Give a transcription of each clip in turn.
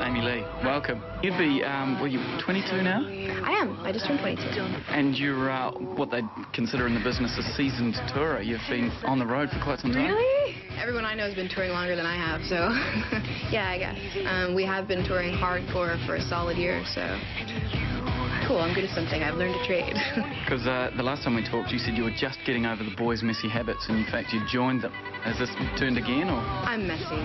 Amy Lee, welcome. You'd be, were you 22 now? I am. I just turned 22. And you're what they consider in the business a seasoned tourer. You've been on the road for quite some time. Really? Everyone I know has been touring longer than I have, so yeah, I guess. We have been touring hardcore for a solid year, so cool, I'm good at something. I've learned a trade. Because the last time we talked, you said you were just getting over the boys' messy habits, and in fact you joined them. Has this turned again, or? I'm messy.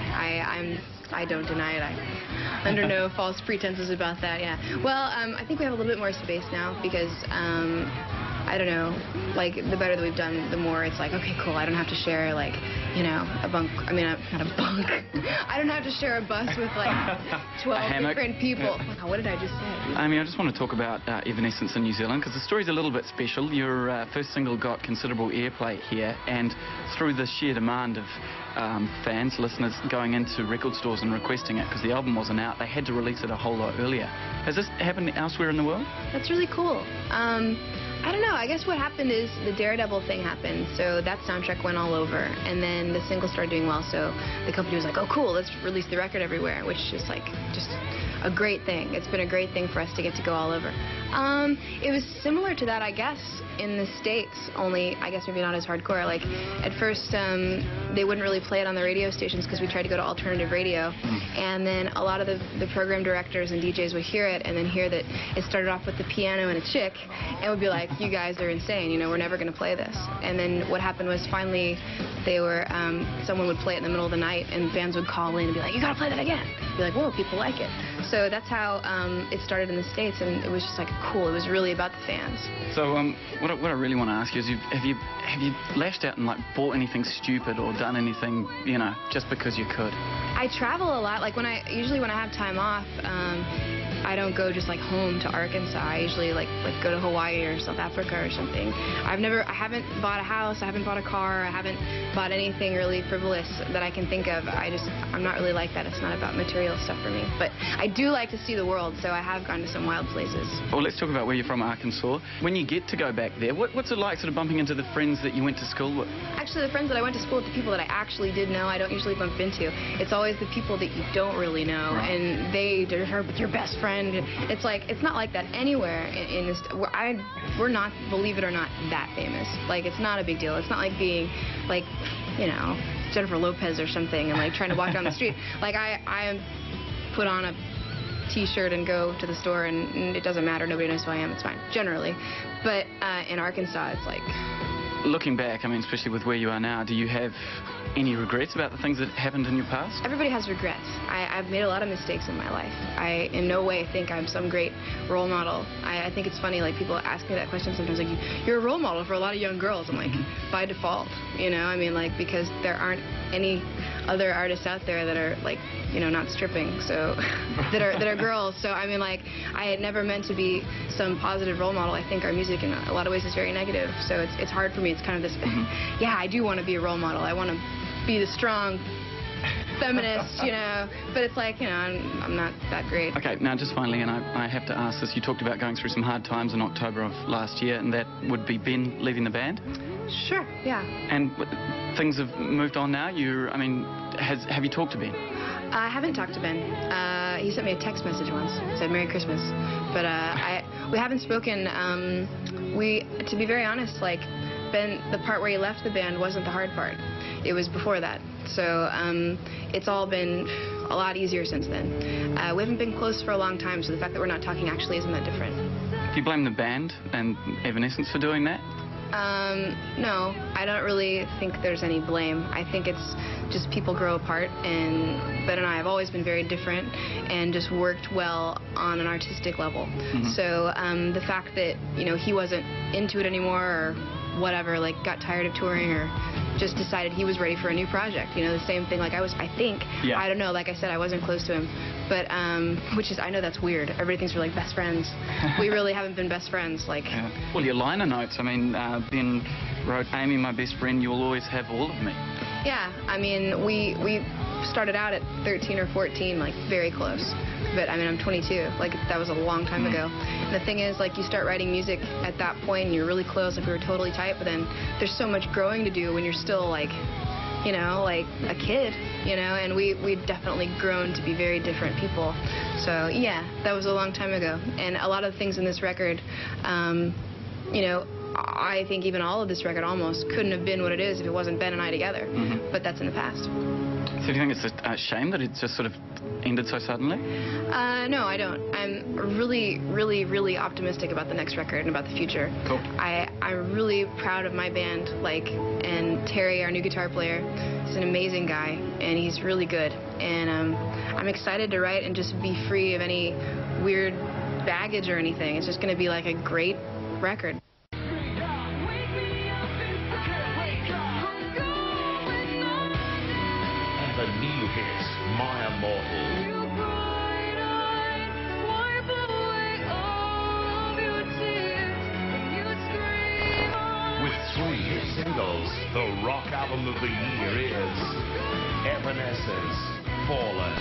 I don't deny it. I'm under no false pretenses about that, yeah. Well, I think we have a little bit more space now because, I don't know, like, the better that we've done, the more it's like, okay, cool, I don't have to share, like, you know, a bunk, I mean, not a bunk. I don't have to share a bus with, like, 12 different people. Yeah. Oh, what did I just say? I mean, I just want to talk about Evanescence in New Zealand, because the story's a little bit special. Your first single got considerable airplay here, and through the sheer demand of fans, listeners, going into record stores and requesting it, because the album wasn't out, they had to release it a whole lot earlier. Has this happened elsewhere in the world? That's really cool. I don't know, I guess what happened is the Daredevil thing happened, so that soundtrack went all over, and then the single started doing well, so the company was like, oh cool, let's release the record everywhere, which is like, just a great thing. It's been a great thing for us to get to go all over. It was similar to that, I guess, in the States, only I guess maybe not as hardcore. Like, at first, they wouldn't really play it on the radio stations because we tried to go to alternative radio, and then a lot of the program directors and DJs would hear it and then hear that it started off with the piano and a chick, and would be like, you guys are insane, you know, we're never going to play this. And then what happened was finally they were, someone would play it in the middle of the night, and fans would call in and be like, you got to play that again. Be like, whoa, people like it. So that's how it started in the States, and it was just like cool. It was really about the fans. So what I really want to ask you is, have you lashed out and like bought anything stupid or done anything, you know, just because you could? I travel a lot. Like usually when I have time off, I don't go just like home to Arkansas. I usually like go to Hawaii or South Africa or something. I haven't bought a house, I haven't bought a car, I haven't bought anything really frivolous that I can think of. I'm not really like that. It's not about material stuff for me. But I do like to see the world, so I have gone to some wild places. Well, let's talk about where you're from, Arkansas. When you get to go back there, what's it like sort of bumping into the friends that you went to school with? Actually, the friends that I went to school with, the people that I actually did know, I don't usually bump into. It's always the people that you don't really know, right. And they're your best friend. It's like, it's not like that anywhere in this. We're not, believe it or not, that famous. Like, it's not a big deal. It's not like being, like, you know, Jennifer Lopez or something and like trying to walk down the street. Like, I put on a T-shirt and go to the store, and it doesn't matter. Nobody knows who I am. It's fine, generally. But in Arkansas, it's like... Looking back, I mean, especially with where you are now, do you have any regrets about the things that happened in your past? Everybody has regrets. I've made a lot of mistakes in my life. I in no way think I'm some great role model. I think it's funny, like, people ask me that question sometimes, like, you're a role model for a lot of young girls. I'm like, by default, you know? I mean, like, because there aren't any other artists out there that are, like, you know, not stripping, so that are girls. So I mean, like, I had never meant to be some positive role model. I think our music in a lot of ways is very negative, so it's hard for me. It's kind of this, yeah, I do want to be a role model. I want to be the strong feminist, you know, but it's like, you know, I'm not that great. Okay, now just finally, and I have to ask this, you talked about going through some hard times in October of last year, and that would be Ben leaving the band? Sure, yeah. And things have moved on now? I mean, have you talked to Ben? I haven't talked to Ben. He sent me a text message once, said Merry Christmas, but we haven't spoken. To be very honest, like, Ben, the part where he left the band wasn't the hard part. It was before that. So it's all been a lot easier since then. We haven't been close for a long time, so the fact that we're not talking actually isn't that different. Do you blame the band and Evanescence for doing that? No, I don't really think there's any blame. I think it's just people grow apart, and Ben and I have always been very different and just worked well on an artistic level. So the fact that, you know, he wasn't into it anymore or whatever, like got tired of touring or just decided he was ready for a new project, you know, the same thing like I was, I think. Yeah. I don't know, like I said, I wasn't close to him, but which is, I know that's weird. Everybody thinks we're like best friends. We really haven't been best friends, like. Yeah. Well, your liner notes, I mean, Ben wrote, Amy, my best friend, you will always have all of me. Yeah, I mean, we started out at 13 or 14, like very close. But I mean, I'm 22, like that was a long time ago. And the thing is, like, you start writing music at that point and you're really close, like we were totally tight, but then there's so much growing to do when you're still like you know, like a kid, you know, and we've definitely grown to be very different people. So yeah, that was a long time ago. And a lot of things in this record, you know, I think even all of this record almost couldn't have been what it is if it wasn't Ben and I together. But that's in the past. So do you think it's a shame that it just sort of ended so suddenly? No, I don't. I'm really, really, really optimistic about the next record and about the future. Cool. I'm really proud of my band, like, and Terry, our new guitar player, is an amazing guy, and he's really good. And I'm excited to write and just be free of any weird baggage or anything. It's just going to be like a great record. The new hit, My Immortal. With 3 hit singles, the rock album of the year is Evanescence, Fallen.